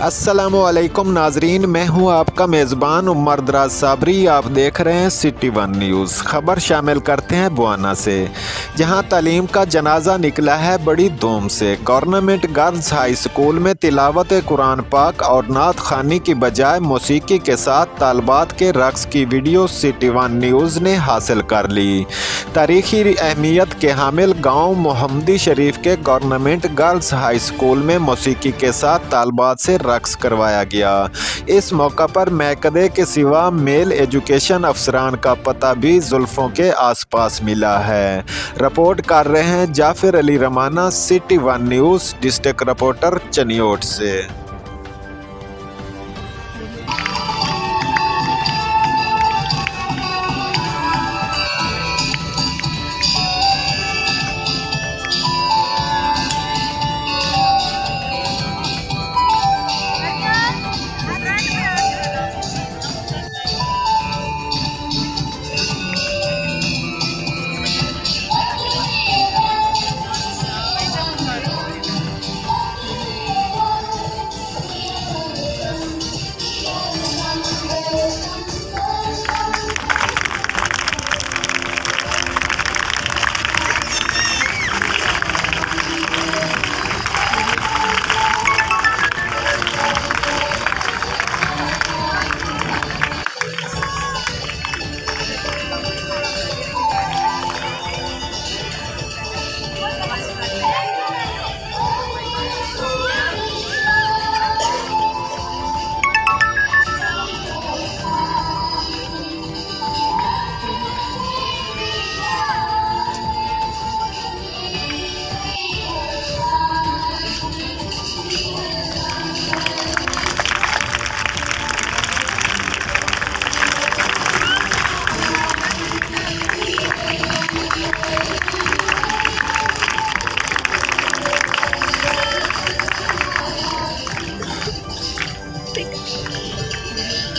अस्सलामुअलैकुम नाजरीन, मैं हूं आपका मेज़बान उमर दराज साबरी। आप देख रहे हैं सिटी वन न्यूज़। खबर शामिल करते हैं बुआना से, जहां तालीम का जनाजा निकला है बड़ी धूम से। गवर्नमेंट गर्ल्स हाई स्कूल में तिलावत कुरान पाक और नात खानी की बजाय मौसीकी के साथ तालबात के रक्स की वीडियो सिटी वन न्यूज़ ने हासिल कर ली। तारीखी अहमियत के हामिल गाँव मोहम्मदी शरीफ के गवर्नमेंट गर्ल्स हाई स्कूल में मौसीकी के साथ तालबात से रक्स करवाया गया। इस मौका पर महकमे के सिवा मेल एजुकेशन अफसरान का पता भी जुल्फों के आसपास मिला है। रिपोर्ट कर रहे हैं Zafir Ali Ramana, City One News, district reporter Chiniot से।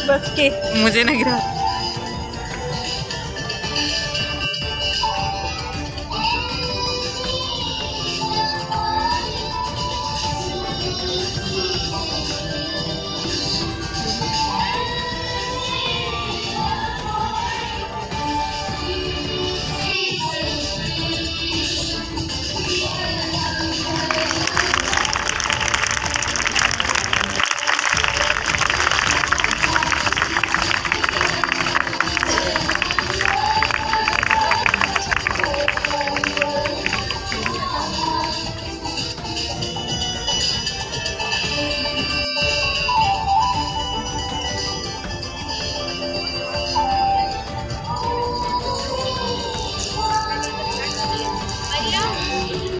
बस के मुझे नहीं गिरा।